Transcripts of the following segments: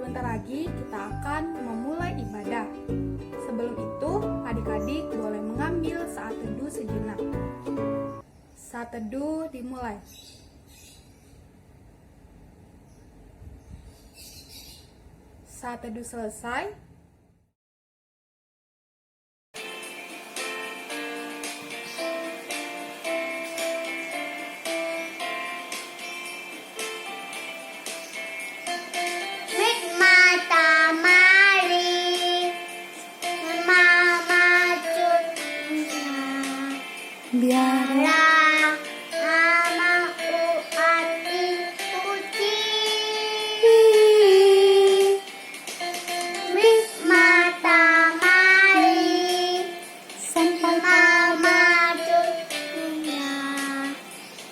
Sebentar lagi kita akan memulai ibadah. Sebelum itu, adik-adik boleh mengambil saat teduh sejenak. Saat teduh dimulai. Saat teduh selesai, biarlah namamu dipuji, matahari sampai maju dunia.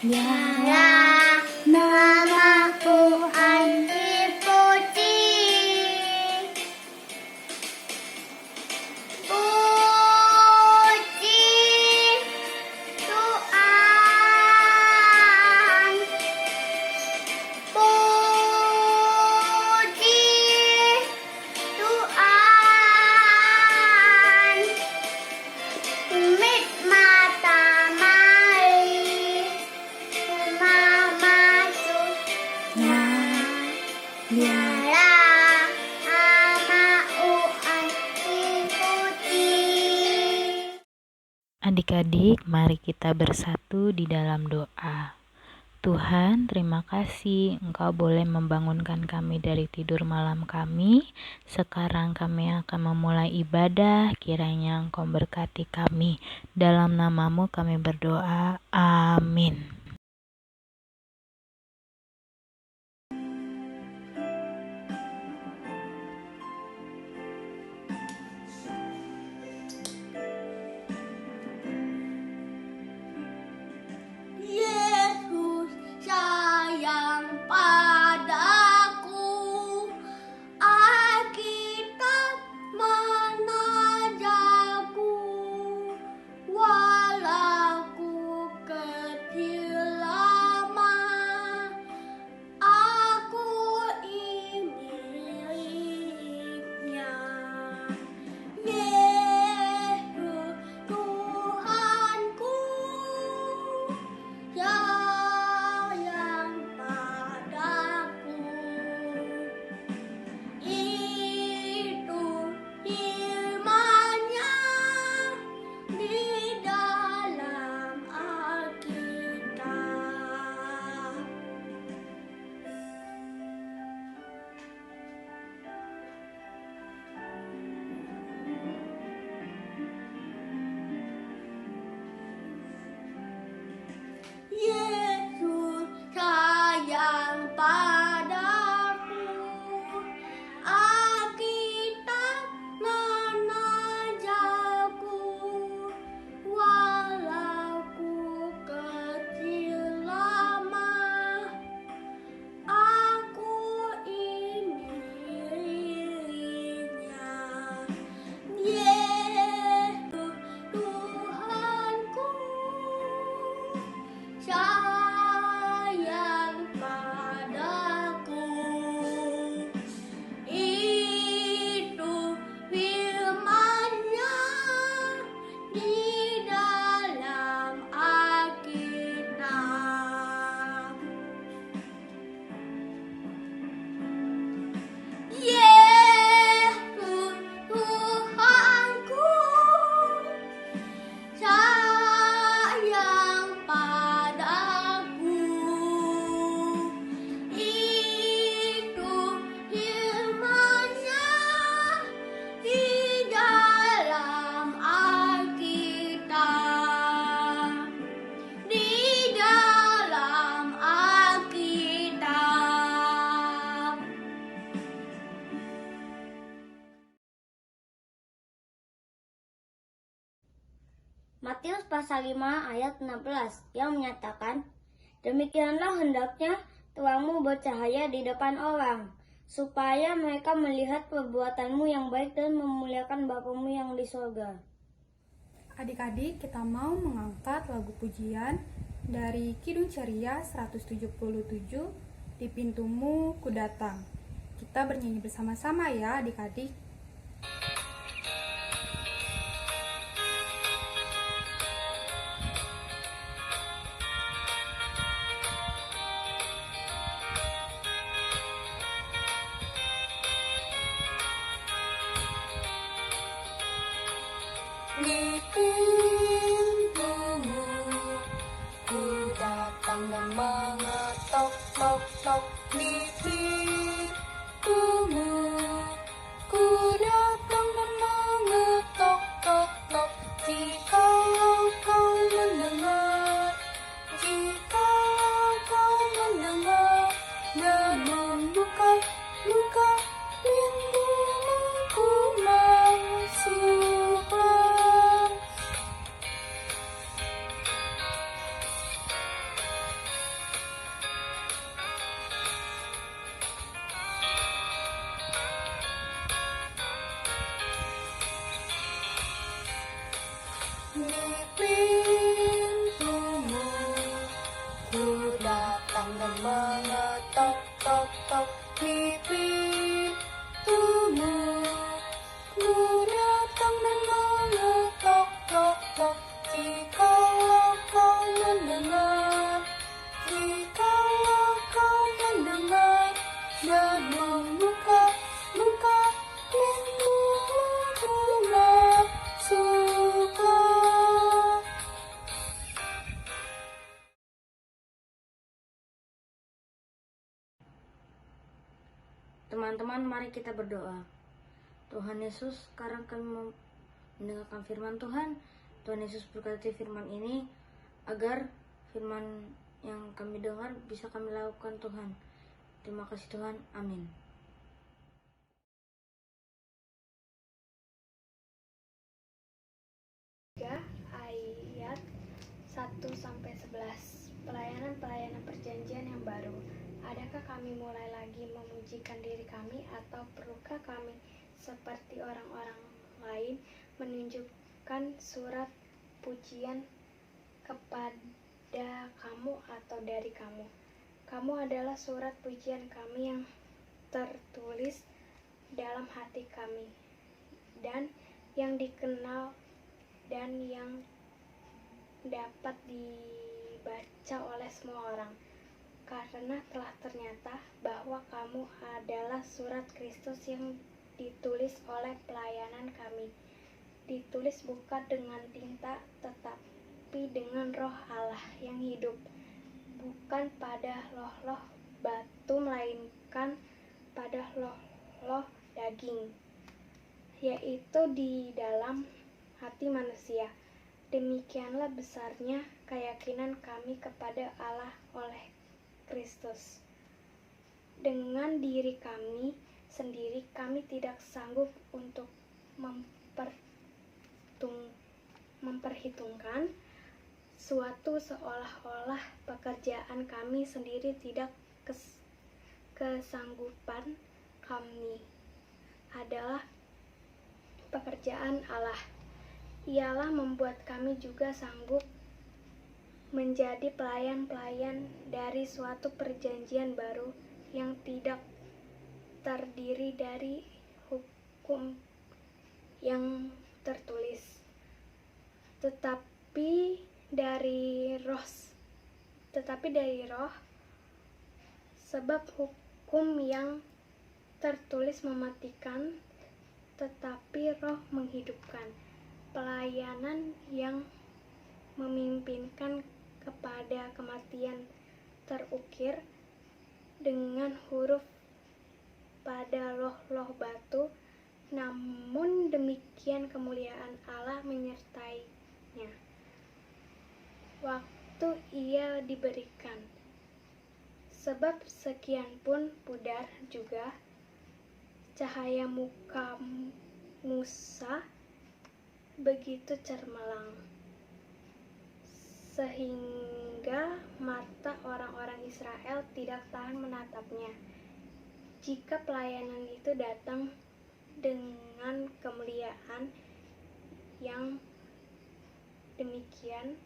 biarlah Nama Tuhan dipuji, puji Tuhan, puji Tuhan. Matahari maju biarlah namamu dipuji. Adik-adik, mari kita bersatu di dalam doa. Tuhan, terima kasih Engkau boleh membangunkan kami dari tidur malam kami. Sekarang kami akan memulai ibadah, kiranya Engkau berkati kami. Dalam namamu kami berdoa, amin. Yesus sayang padaku, Alkitab menajaku, walau ku kecil lama, aku ini miliknya. Yesus Tuhanku, sayang padaku, itu firman-Nya di dalam Alkitab. Yesus sayang padaku, Alkitab menajaku, walau ku kecil lama, aku ini miliknya. Yesus Tuhanku, sayang padaku, itu firman-Nya di dalam Alkitab. Yesus Tuhanku, sayang padaku, itu firman-Nya di dalam Alkitab, di dalam Alkitab. Matius pasal 5 ayat 16 yang menyatakan, demikianlah hendaknya terangmu bercahaya di depan orang, supaya mereka melihat perbuatanmu yang baik dan memuliakan Bapamu yang di sorga. Adik-adik, kita mau mengangkat lagu pujian dari Kidung Ceria 177, Di Pintumu Ku Datang. Kita bernyanyi bersama-sama ya adik-adik. Di pintumu ku datang dan mengetok tok tok. Di pintumu ku datang dan mengetok tok tok. Jikalau kau mendengar, jikalau kau mendengar, dan membuka pintumu, ku masuklah. Di pintumu ku datang dan mengetok tok tok. Di pintumu ku datang dan mengetok tok tok. Jikalau kau mendengar, jikalau kau mendengar, dan membuka pintu, ku masuklah. Teman-teman, mari kita berdoa. Tuhan Yesus, sekarang kami mendengarkan firman Tuhan. Tuhan Yesus berkati firman ini agar firman yang kami dengar bisa kami lakukan Tuhan. Terima kasih Tuhan. Amin. Ayat 1-11. Pelayanan perjanjian yang baru. Adakah kami mulai lagi memujikan diri kami, atau perlukah kami seperti orang-orang lain menunjukkan surat pujian kepada kamu atau dari kamu? Kamu adalah surat pujian kami yang tertulis dalam hati kami, dan yang dikenal dan yang dapat dibaca oleh semua orang, karena telah ternyata bahwa kamu adalah surat Kristus yang ditulis oleh pelayanan kami, ditulis bukan dengan tinta, tetapi dengan Roh Allah yang hidup, bukan pada loh-loh batu, melainkan pada loh-loh daging, yaitu di dalam hati manusia. Demikianlah besarnya keyakinan kami kepada Allah oleh Kristus. Dengan diri kami sendiri kami tidak sanggup untuk memperhitungkan suatu, seolah-olah pekerjaan kami sendiri tidak kesanggupan kami adalah pekerjaan Allah. Ialah membuat kami juga sanggup menjadi pelayan-pelayan dari suatu perjanjian baru yang tidak terdiri dari hukum yang tertulis, tetapi dari roh. Sebab hukum yang tertulis mematikan, tetapi roh menghidupkan. Pelayanan yang memimpinkan kepada kematian terukir dengan huruf pada loh-loh batu, namun demikian kemuliaan Allah menyertainya waktu ia diberikan. Sebab sekian pun pudar juga cahaya muka Musa begitu cermelang, sehingga mata orang-orang Israel tidak tahan menatapnya. Jika pelayanan itu datang dengan kemuliaan yang demikian,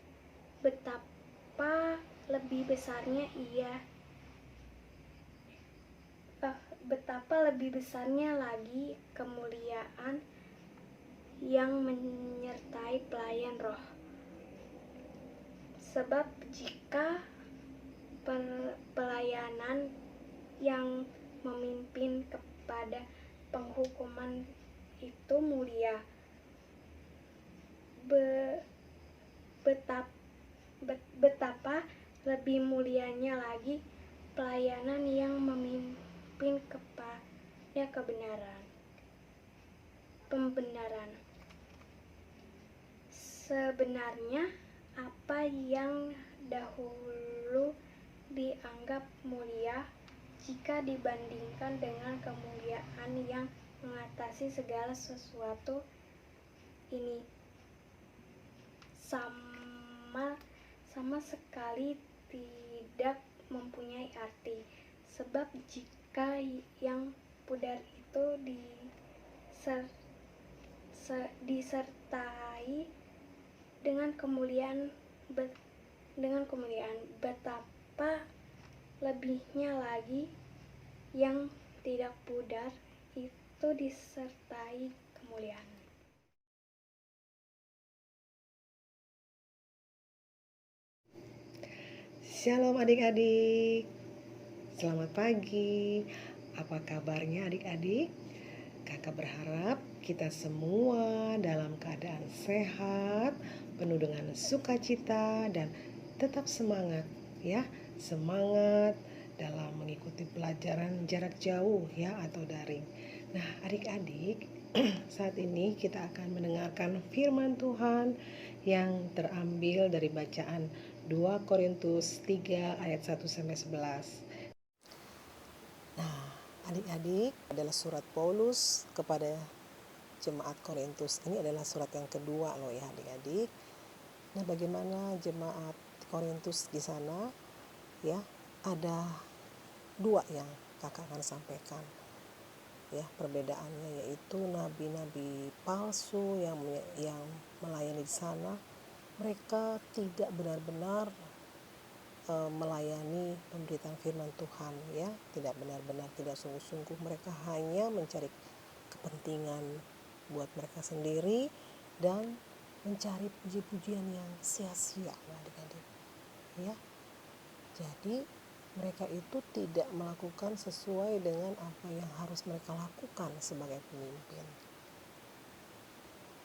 betapa lebih besarnya betapa lebih besarnya lagi kemuliaan yang menyertai pelayan roh. Sebab jika pelayanan yang memimpin kepada penghukuman itu mulia, betapa lebih mulianya lagi pelayanan yang memimpin kepada pembenaran. Sebenarnya apa yang dahulu dianggap mulia, jika dibandingkan dengan kemuliaan yang mengatasi segala sesuatu ini, sama sekali tidak mempunyai arti. Sebab jika yang pudar itu disertai dengan kemuliaan, betapa lebihnya lagi yang tidak pudar itu disertai kemuliaan. Shalom adik-adik, selamat pagi. Apa kabarnya adik-adik? Kakak berharap kita semua dalam keadaan sehat, penuh dengan sukacita dan tetap semangat ya. Semangat dalam mengikuti pelajaran jarak jauh ya atau daring. Nah, adik-adik, saat ini kita akan mendengarkan firman Tuhan yang terambil dari bacaan 2 Korintus 3 ayat 1 sampai 11. Nah, adik-adik, adalah surat Paulus kepada jemaat Korintus. Ini adalah surat yang kedua loh ya adik-adik. Nah, bagaimana jemaat Korintus di sana? Ya, ada dua yang kakak akan sampaikan. Ya, perbedaannya yaitu nabi-nabi palsu yang melayani di sana, mereka tidak benar-benar melayani pemberitaan firman Tuhan ya, tidak benar-benar, tidak sungguh-sungguh. Mereka hanya mencari kepentingan buat mereka sendiri dan mencari puji-pujian yang sia-sia adik-adik ya. Jadi mereka itu tidak melakukan sesuai dengan apa yang harus mereka lakukan sebagai pemimpin.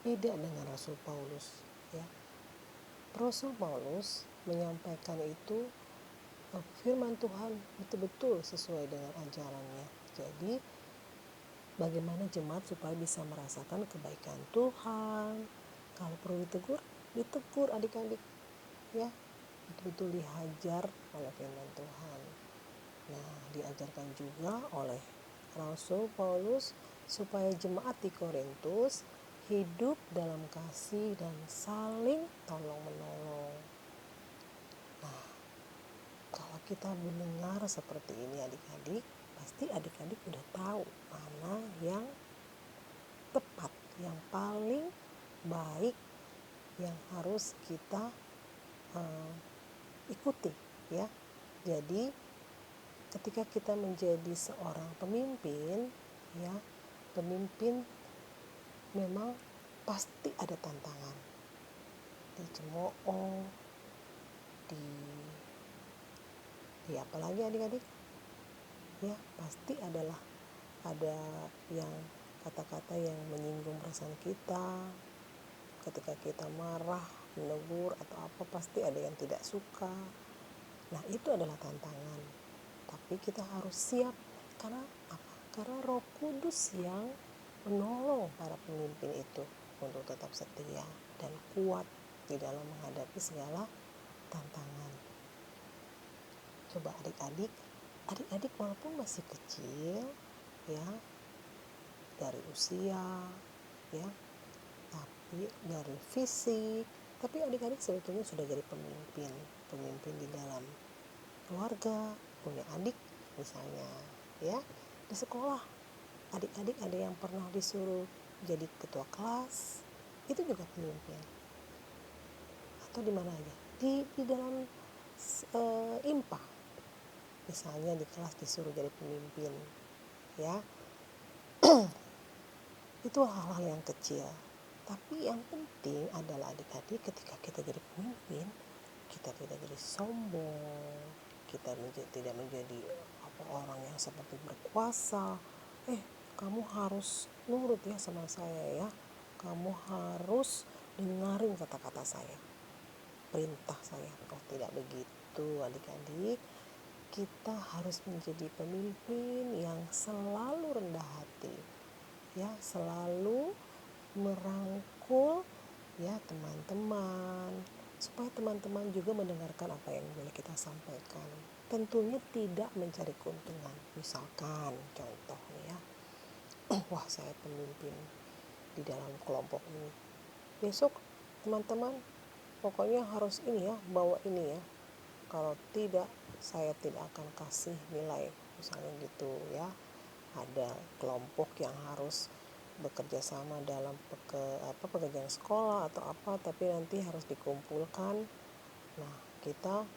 Beda dengan Rasul Paulus ya. Rasul Paulus menyampaikan itu firman Tuhan betul-betul sesuai dengan ajarannya. Jadi bagaimana jemaat supaya bisa merasakan kebaikan Tuhan. Kalau perlu ditegur adik-adik ya. Betul-betul dihajar oleh firman Tuhan. Nah, diajarkan juga oleh Rasul Paulus supaya jemaat di Korintus hidup dalam kasih dan saling tolong-menolong. Nah, kalau kita mendengar seperti ini adik-adik, pasti adik-adik udah tahu mana yang tepat, yang paling baik, yang harus kita ikuti ya. Jadi ketika kita menjadi seorang pemimpin ya, pemimpin memang pasti ada tantangan, dicemooh, di apa lagi adik-adik ya, pasti ada yang kata-kata yang menyinggung perasaan kita. Ketika kita marah, menegur atau apa, pasti ada yang tidak suka. Nah, itu adalah tantangan. Tapi kita harus siap. Karena apa? Karena Roh Kudus yang menolong para pemimpin itu untuk tetap setia dan kuat di dalam menghadapi segala tantangan. Coba adik-adik walaupun masih kecil ya, dari usia ya, tapi dari fisik, tapi adik-adik sebetulnya sudah jadi pemimpin di dalam keluarga, punya adik misalnya ya. Di sekolah adik-adik ada yang pernah disuruh jadi ketua kelas, itu juga pemimpin. Atau di mana aja, di dalam IMPA misalnya, di kelas disuruh jadi pemimpin ya. Itu hal-hal yang kecil. Tapi yang penting adalah adik-adik, ketika kita jadi pemimpin, kita tidak jadi sombong, kita tidak menjadi orang yang seperti berkuasa. Kamu harus nurut ya sama saya ya, kamu harus dengarin kata-kata saya, perintah saya. Tidak begitu adik-adik. Kita harus menjadi pemimpin yang selalu rendah hati ya, selalu merangkul ya teman-teman, supaya teman-teman juga mendengarkan apa yang boleh kita sampaikan. Tentunya tidak mencari keuntungan. Misalkan contoh nih ya, wah saya pemimpin di dalam kelompok ini, besok teman-teman pokoknya harus ini ya, bawa ini ya, kalau tidak saya tidak akan kasih nilai, misalnya gitu ya. Ada kelompok yang harus bekerja sama dalam pekerjaan sekolah atau apa, tapi nanti harus dikumpulkan. Nah, kita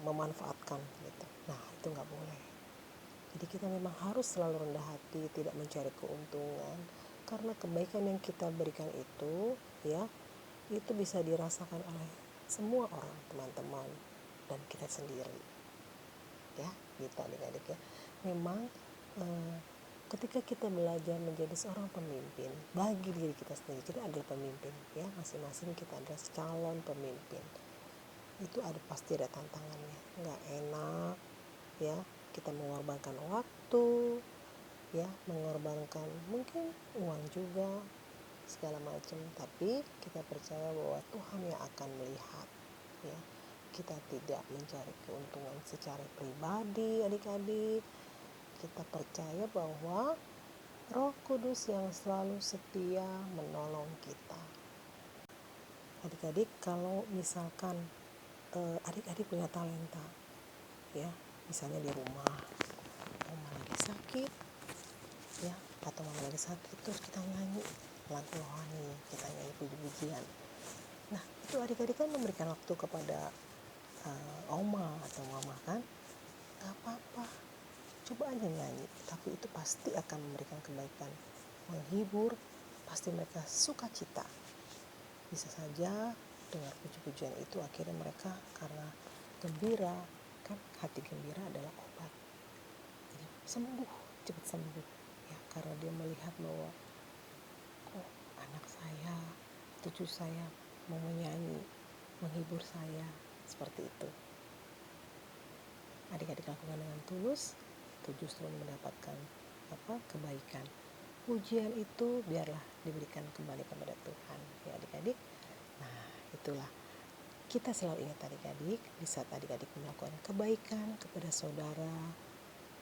memanfaatkan gitu. Nah, itu nggak boleh. Jadi kita memang harus selalu rendah hati, tidak mencari keuntungan, karena kebaikan yang kita berikan itu ya, itu bisa dirasakan oleh semua orang, teman-teman dan kita sendiri ya, gitu adik-adik ya. Memang ketika kita belajar menjadi seorang pemimpin, bagi diri kita sendiri, kita adalah pemimpin ya, masing-masing kita adalah calon pemimpin. Itu pasti ada tantangannya, nggak enak ya, kita mengorbankan waktu ya, mengorbankan mungkin uang juga segala macam, tapi kita percaya bahwa Tuhan yang akan melihat ya. Kita tidak mencari keuntungan secara pribadi adik-adik. Kita percaya bahwa Roh Kudus yang selalu setia menolong kita. Adik-adik, kalau misalkan adik-adik punya talenta ya, misalnya di rumah mama lagi sakit ya, atau mama lagi sakit, terus kita nyanyi lagu rohani, kita nyanyi puji-pujian. Nah, itu adik-adik kan memberikan waktu kepada oma atau mama kan, gak apa-apa, coba aja nyanyi, tapi itu pasti akan memberikan kebaikan, menghibur, pasti mereka suka cita. Bisa saja dengar puji-pujian itu akhirnya mereka karena gembira, kan hati gembira adalah obat, jadi sembuh, cepat sembuh ya, karena dia melihat bahwa anak saya, cucu saya mau menyanyi, menghibur saya, seperti itu. Adik-adik lakukan dengan tulus, itu justru mendapatkan kebaikan. Pujian itu biarlah diberikan kembali kepada Tuhan ya adik-adik. Nah, itulah kita selalu ingat adik-adik, di saat adik-adik melakukan kebaikan kepada saudara,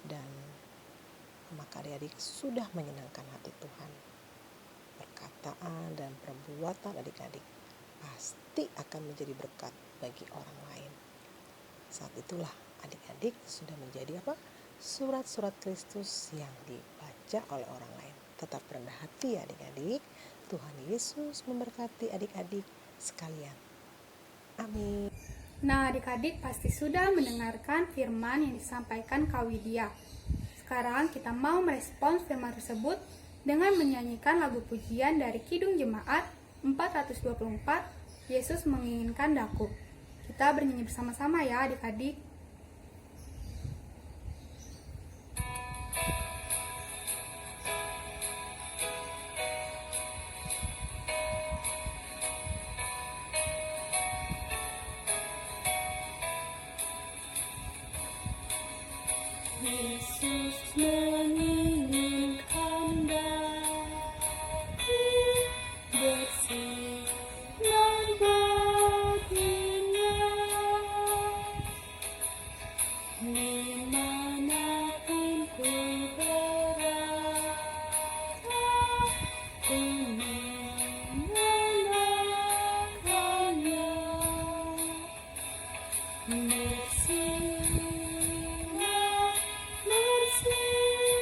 dan maka adik-adik sudah menyenangkan hati Tuhan. Perkataan dan perbuatan adik-adik pasti akan menjadi berkat bagi orang lain. Saat itulah adik-adik sudah menjadi surat-surat Kristus yang dibaca oleh orang lain. Tetap rendah hati ya adik-adik. Tuhan Yesus memberkati adik-adik sekalian. Amin. Nah, adik-adik pasti sudah mendengarkan firman yang disampaikan Kak Widya. Sekarang kita mau merespons firman tersebut dengan menyanyikan lagu pujian dari Kidung Jemaat 424, Yesus Menginginkan Daku. Kita bernyanyi bersama-sama ya adik-adik. Yesus menginginkan daku bersinar baginya, dimanapun ku berada, ku menandakannya. Bersinar, bersinar.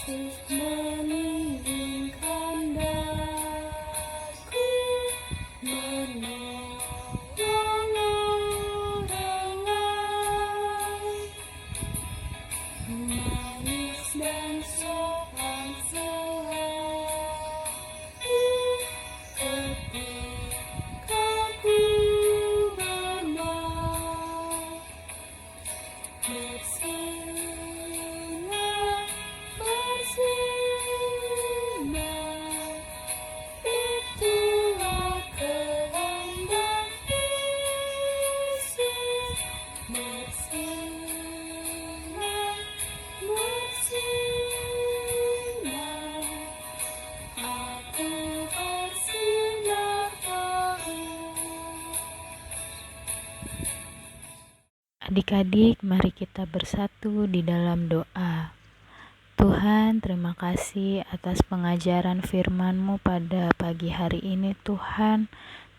Yesus meninggikan daku, menolong orang lain. Manis dan sopan selalu ketika ku bermain. Bersinar, bersinar, itulah kehendak Yesus. Bersinar, bersinar, aku bersinar terus. Adik-adik, mari kita bersatu di dalam doa. Tuhan, terima kasih atas pengajaran firman-Mu pada pagi hari ini, Tuhan.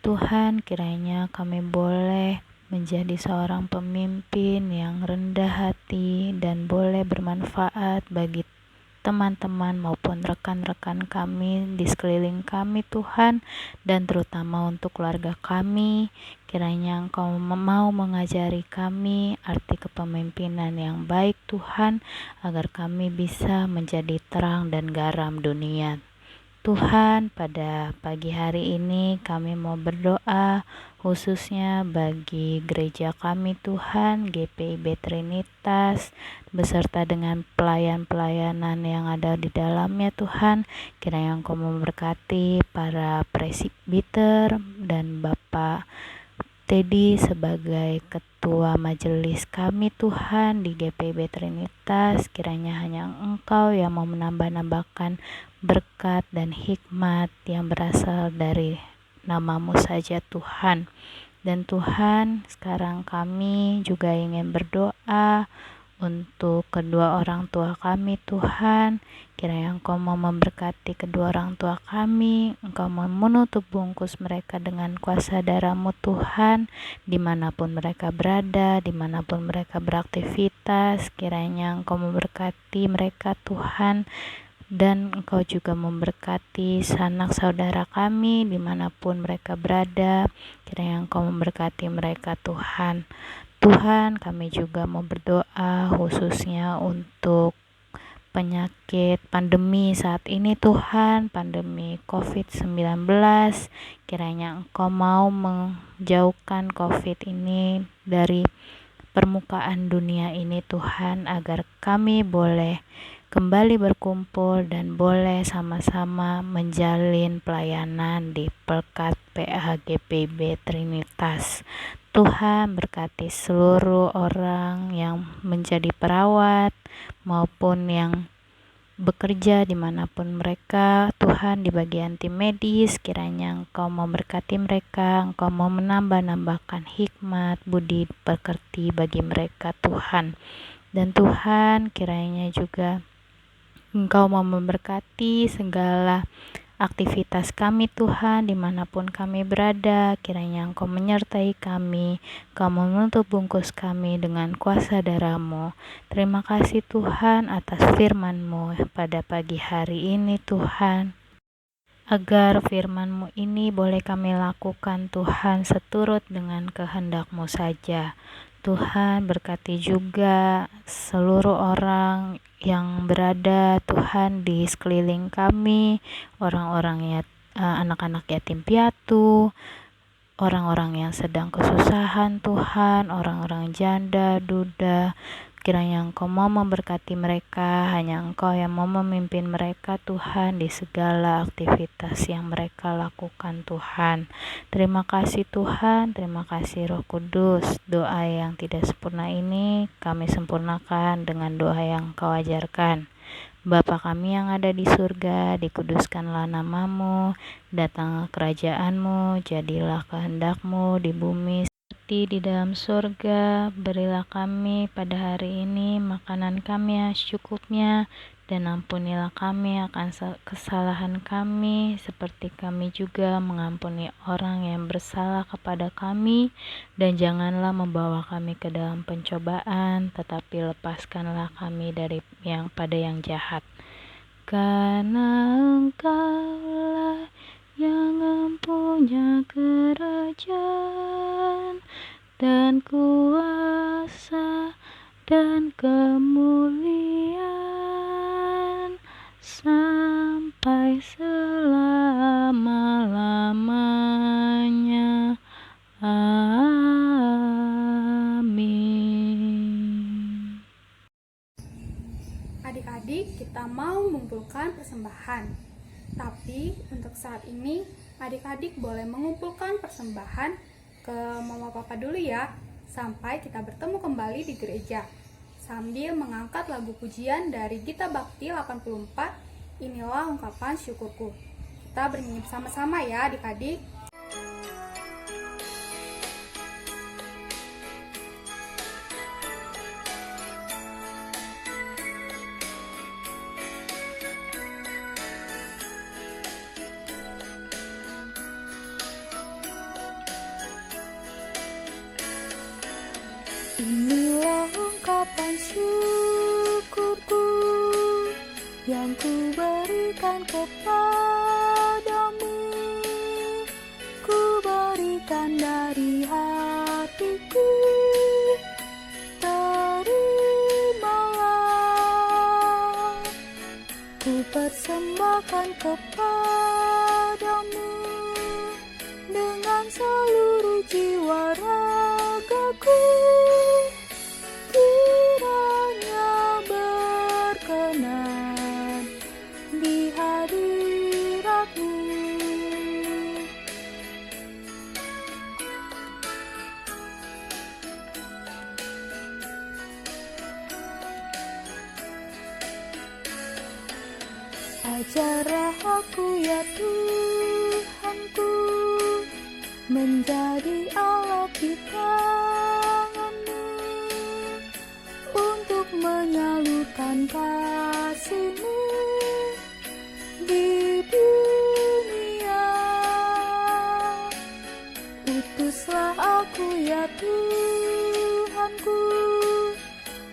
Tuhan, kiranya kami boleh menjadi seorang pemimpin yang rendah hati dan boleh bermanfaat bagi teman-teman maupun rekan-rekan kami di sekeliling kami, Tuhan, dan terutama untuk keluarga kami. Kiranya Engkau mau mengajari kami arti kepemimpinan yang baik, Tuhan, agar kami bisa menjadi terang dan garam dunia. Tuhan, pada pagi hari ini kami mau berdoa khususnya bagi gereja kami, Tuhan, GPIB Trinitas, beserta dengan pelayan-pelayanan yang ada di dalamnya, Tuhan. Kiranya Engkau memberkati para presbiter dan Bapak Teddy sebagai ketua majelis kami, Tuhan, di GPIB Trinitas. Kiranya hanya Engkau yang mau menambah-nambahkan berkat dan hikmat yang berasal dari nama-Mu saja, Tuhan. Dan Tuhan, sekarang kami juga ingin berdoa untuk kedua orang tua kami, Tuhan. Kiranya Engkau mau memberkati kedua orang tua kami. Engkau mau menutup bungkus mereka dengan kuasa darah-Mu, Tuhan, dimanapun mereka berada, dimanapun mereka beraktivitas. Kiranya Engkau memberkati mereka, Tuhan, dan Engkau juga memberkati sanak saudara kami dimanapun mereka berada. Kiranya Engkau memberkati mereka, Tuhan. Tuhan, kami juga mau berdoa khususnya untuk penyakit pandemi saat ini, Tuhan, pandemi COVID-19. Kiranya Engkau mau menjauhkan COVID ini dari permukaan dunia ini, Tuhan, agar kami boleh kembali berkumpul dan boleh sama-sama menjalin pelayanan di Pelkat PAGPIB Trinitas. Tuhan, berkati seluruh orang yang menjadi perawat maupun yang bekerja dimanapun mereka, Tuhan, di bagian tim medis. Kiranya Engkau memberkati mereka, Engkau mau menambah-nambahkan hikmat, budi pekerti bagi mereka, Tuhan. Dan Tuhan, kiranya juga Engkau mau memberkati segala aktivitas kami, Tuhan, dimanapun kami berada. Kiranya Engkau menyertai kami, Engkau menutup bungkus kami dengan kuasa darah-Mu. Terima kasih, Tuhan, atas firman-Mu pada pagi hari ini, Tuhan. Agar firman-Mu ini boleh kami lakukan, Tuhan, seturut dengan kehendak-Mu saja. Tuhan, berkati juga seluruh orang yang berada, Tuhan, di sekeliling kami, orang-orang anak-anak yatim piatu, orang-orang yang sedang kesusahan, Tuhan, orang-orang janda, duda. Kiranya Engkau mau memberkati mereka, hanya Engkau yang mau memimpin mereka, Tuhan, di segala aktivitas yang mereka lakukan, Tuhan. Terima kasih, Tuhan, terima kasih, Roh Kudus. Doa yang tidak sempurna ini kami sempurnakan dengan doa yang Engkau ajarkan. Bapa kami yang ada di surga, dikuduskanlah nama-Mu, datanglah kerajaan-Mu, jadilah kehendak-Mu di bumi seperti di dalam surga. Berilah kami pada hari ini makanan kami yang secukupnya, dan ampunilah kami akan kesalahan kami, seperti kami juga mengampuni orang yang bersalah kepada kami. Dan janganlah membawa kami ke dalam pencobaan, tetapi lepaskanlah kami dari yang jahat. karena Engkaulah yang mempunyai kerajaan dan kuasa dan kemuliaan sampai selama-lamanya. Amin. Adik-adik, kita mau mengumpulkan persembahan. Tapi untuk saat ini, adik-adik boleh mengumpulkan persembahan ke mama papa dulu ya, sampai kita bertemu kembali di gereja. Sambil mengangkat lagu pujian dari Gita Bakti 84, Inilah Ungkapan Syukurku. Kita bernyanyi bersama-sama ya adik-adik. Inilah ungkapan syukurku yang ku berikan kepadamu. Ku berikan dari hatiku. Terimalah, ku persembahkan kepadamu dengan seluruh jiwa ragaku. Kiranya berkenan di hadirat-Mu. Ajarlah aku ya Tuhanku menjadi alat di tangan-Mu untuk menyalurkan kasih-Mu di dunia. Utuslah aku ya Tuhanku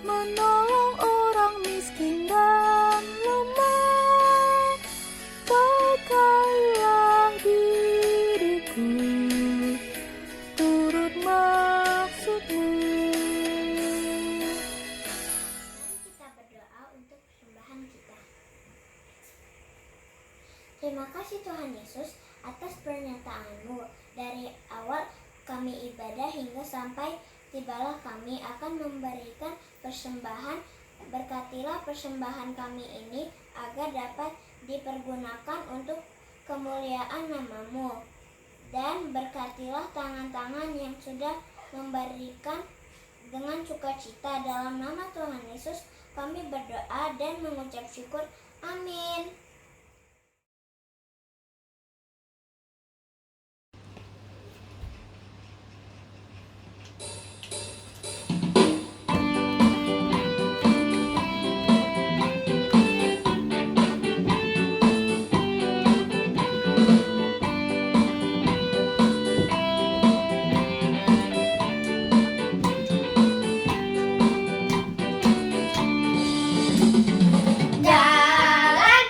menolong orang miskin dan lemah. Pakailah diriku turut maksud-Mu. Kita berdoa untuk persembahan kita. Terima kasih Tuhan Yesus atas pernyataan-Mu. Dari awal kami ibadah hingga sampai tibalah kami akan memberikan persembahan. Berkatilah persembahan kami ini agar dapat dipergunakan untuk kemuliaan nama-Mu. Dan berkatilah tangan-tangan yang sudah memberikan dengan sukacita. Dalam nama Tuhan Yesus kami berdoa dan mengucap syukur. Amin. Jalan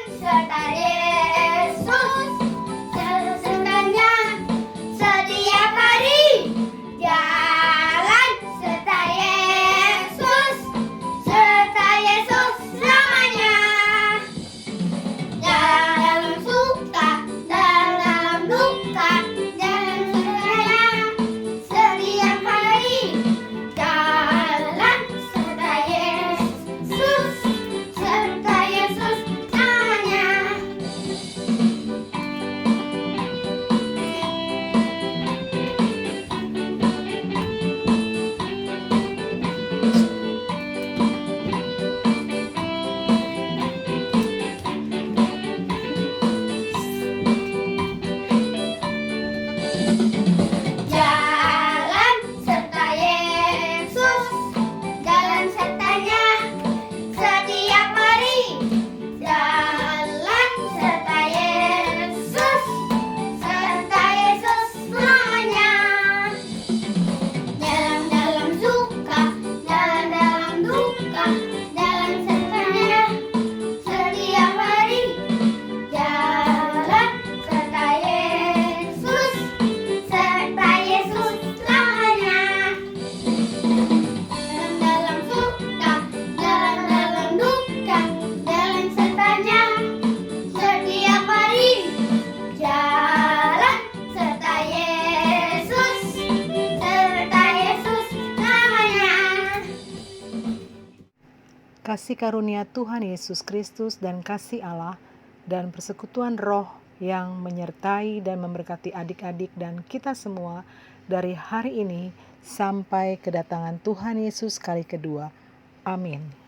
kasih karunia Tuhan Yesus Kristus dan kasih Allah dan persekutuan Roh yang menyertai dan memberkati adik-adik dan kita semua dari hari ini sampai kedatangan Tuhan Yesus kali kedua. Amin.